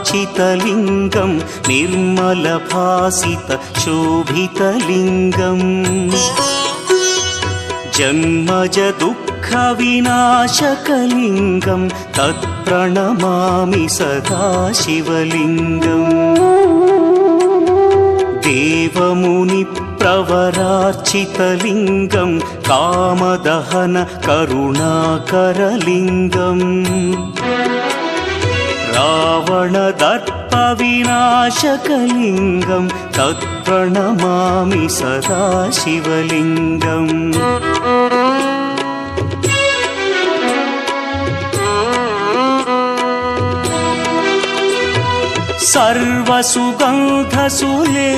सर्वसुगन्धसुलेपरार्चितलिङ्गं निर्मलभासितशोभितलिङ्गम् जन्मज दुःखविनाशकलिङ्गं तत्प्रणमामि सदा शिवलिङ्गम् देवमुनिप्रवरार्चितलिङ्गं कामदहन करुणाकरलिङ्गम् रावणदर्पविनाशकलिङ्गं तत्प्रणमामि सदा शिवलिङ्गम् सर्वसुगन्धसुले